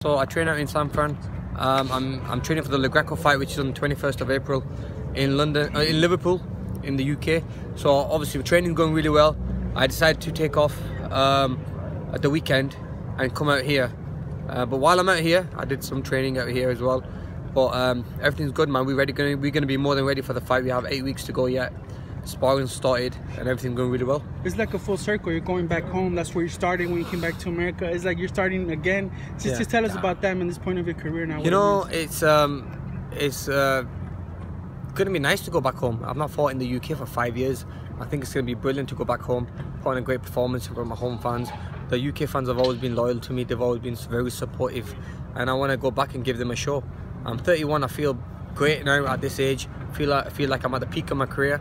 So I train out in San Fran. I'm training for the Le Greco fight, which is on the 21st of April in London, in Liverpool, in the UK. So obviously the training's going really well. I decided to take off at the weekend and come out here. But while I'm out here, I did some training out here as well. But everything's good, man. We're gonna be more than ready for the fight. We have 8 weeks to go yet. Sparring started and everything's going really well. It's like a full circle. You're going back home. That's where you started when you came back to America. It's like you're starting again. Just tell us about that and this point of your career now. You know, it's gonna be nice to go back home. I've not fought in the UK for 5 years. I think it's gonna be brilliant to go back home, put on a great performance for my home fans. The UK fans have always been loyal to me. They've always been very supportive, and I want to go back and give them a show. I'm 31. I feel great now at this age. Feel like I'm at the peak of my career.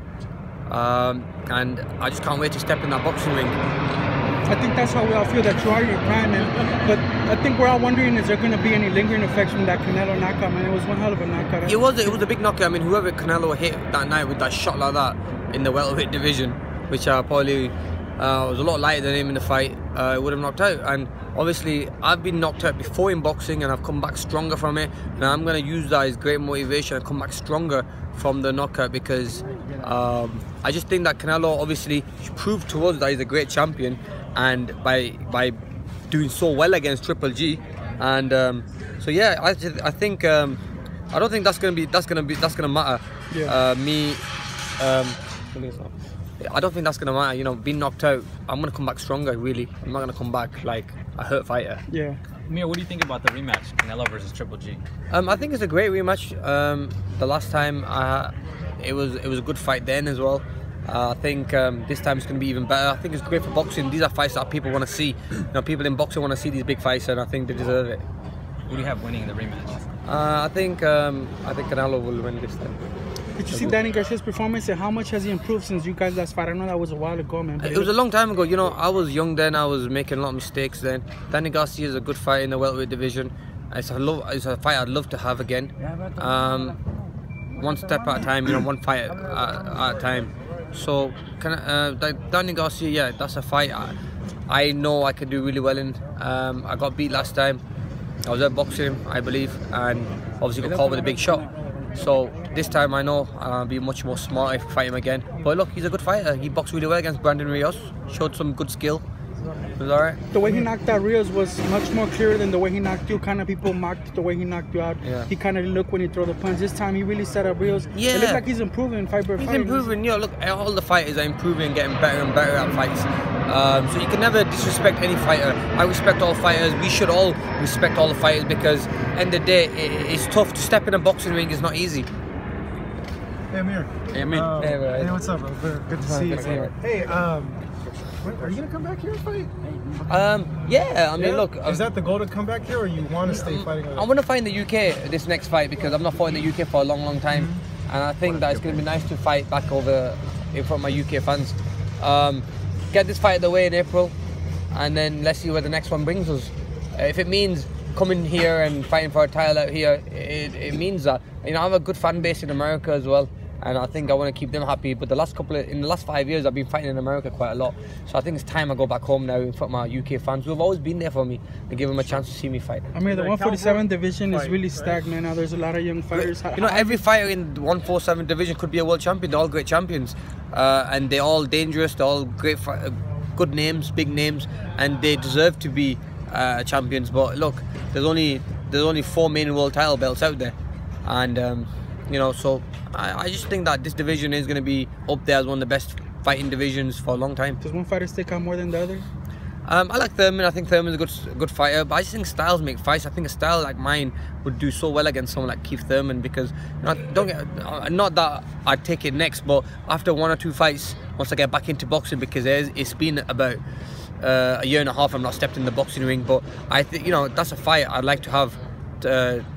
And I just can't wait to step in that boxing ring. I think that's how we all feel, that you are in your prime, man. But I think we're all wondering, is there going to be any lingering effects from that Canelo knockout, man? It was one hell of a knockout. It was a big knockout. I mean, whoever Canelo hit that night with that shot like that in the welterweight division, which probably was a lot lighter than him in the fight, would have knocked out. And obviously I've been knocked out before in boxing and I've come back stronger from it, and I'm going to use that as great motivation and come back stronger from the knockout, because I just think that Canelo obviously proved to us that he's a great champion, and by doing so well against Triple G, and so yeah, I think I don't think that's gonna matter. Yeah. I don't think that's gonna matter. You know, being knocked out, I'm gonna come back stronger. Really, I'm not gonna come back like a hurt fighter. Yeah. Amir, what do you think about the rematch, Canelo versus Triple G? I think it's a great rematch. The last time it was a good fight then as well. I think this time it's going to be even better. I think it's great for boxing. These are fights that people want to see. You know, people in boxing want to see these big fights, and I think they deserve it. Who do you have winning the rematch? I think Canelo will win this time. Did you see Danny Garcia'S performance, and how much has he improved since you guys last fought? I know that was a while ago, man. It was a long time ago. You know, I was young then. I was making a lot of mistakes then. Danny Garcia is a good fighter in the welterweight division. It's a fight I'd love to have again. One step at a time, you know, one fight at a time. So, Danny Garcia, yeah, that's a fight I know I can do really well in. I got beat last time. I was outboxing him, I believe, and obviously got caught with a big shot. So this time I know I'll be much more smart if I fight him again. But look, he's a good fighter. He boxed really well against Brandon Rios. Showed some good skill. It was alright. The way he knocked out Rios was much more clear than the way he knocked you. Kind of people mocked the way he knocked you out. Yeah. He kind of didn't look when he threw the punch. This time he really set up Rios. Yeah. It looks like he's improving fight by fight. He's improving. You know, look, all the fighters are improving and getting better and better at fights. So you can never disrespect any fighter. I respect all fighters. We should all respect all the fighters, because at the end of the day, it's tough to step in a boxing ring. It's not easy. Hey Amir. Hey Amir. Hey, what's up, bro? Good to see you. Hey, are you gonna come back here and fight? Yeah. I mean, look. Is that the goal, to come back here, or you want to stay fighting? I want to fight in the UK this next fight, because I've not fought in the UK for a long time, and I think that it's going to be nice to fight back over in front of my UK fans. Get this fight out of the way in April, and then let's see where the next one brings us. If it means coming here and fighting for a title out here, it means that. You know, I have a good fan base in America as well, and I think I want to keep them happy. But in the last 5 years, I've been fighting in America quite a lot, so I think it's time I go back home now in front of my UK fans who have always been there for me, and give them a chance to see me fight. I mean, the 147 division is really stacked, man. Now there's a lot of young fighters. You know, every fighter in the 147 division could be a world champion. They're all great champions, and they're all dangerous. They're all great, good names, big names, and they deserve to be champions. But look, there's only 4 main world title belts out there, and you know, so I just think that this division is going to be up there as one of the best fighting divisions for a long time. Does one fighter stick out more than the other? I like Thurman. I think Thurman's a good fighter, but I just think styles make fights. I think a style like mine would do so well against someone like Keith Thurman, because, you know, not that I'd take it next, but after 1 or 2 fights, once I get back into boxing, because it's been about a year and a half I've not stepped in the boxing ring, but I think, you know, that's a fight I'd like to have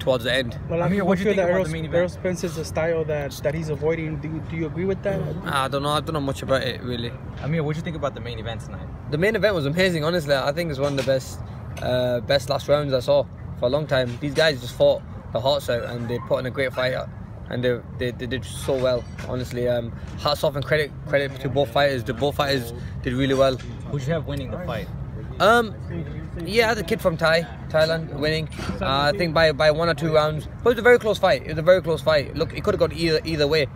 towards the end. Well, I mean, what do you think about the main event? Errol Spence is the style that he's avoiding. Do you agree with that? I don't know. I don't know much about it, really. Amir, what do you think about the main event tonight? The main event was amazing, honestly. I think it's one of the best last rounds I saw for a long time. These guys just fought their hearts out, and they put in a great fight, and they did so well, honestly. Hats off and credit to both fighters. Both fighters did really well. Who'd you have winning the fight? Yeah, the kid from Thailand, winning. I think by 1 or 2 rounds. But it was a very close fight. It was a very close fight. Look, it could have gone either way.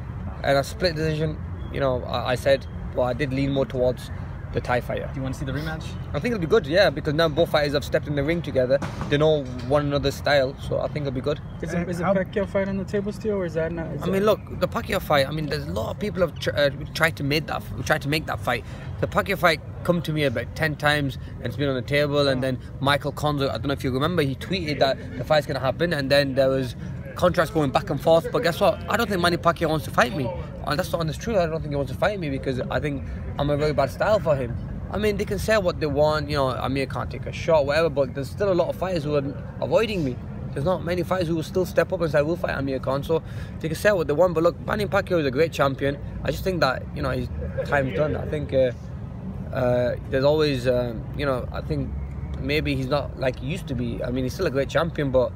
And a split decision, you know, I said, but I did lean more towards the Thai fighter. Do you want to see the rematch? I think it'll be good, yeah, because now both fighters have stepped in the ring together. They know one another's style, so I think it'll be good. Is the Pacquiao fight on the table still, or is that not? I mean, look, the Pacquiao fight. I mean, there's a lot of people have tried to make that fight. The Pacquiao fight come to me about 10 times, and it's been on the table. And then Michael Conzo, I don't know if you remember, he tweeted that the fight's gonna happen, and then there was contracts going back and forth. But guess what? I don't think Manny Pacquiao wants to fight me. And that's not honest truth. I don't think he wants to fight me because I think I'm a very bad style for him. I mean, they can say what they want, you know, Amir can't take a shot, whatever, but there's still a lot of fighters who are avoiding me. There's not many fighters who will still step up and say, we'll fight Amir Khan, so they can say what they want. But look, Manny Pacquiao is a great champion. I just think that, you know, his time's done. I think there's always, you know, I think maybe he's not like he used to be. I mean, he's still a great champion, but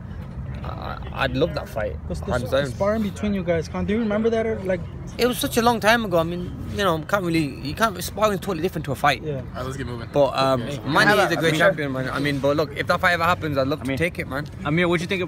I'd love that fight. The sparring between you guys, do you remember that? Or, like, it was such a long time ago. I mean, you know, sparring is totally different to a fight. Yeah. Alright, let's get moving. But Manny is a great champion, man. I mean, but look, if that fight ever happens, I'd love to take it, man. Amir, what do you think about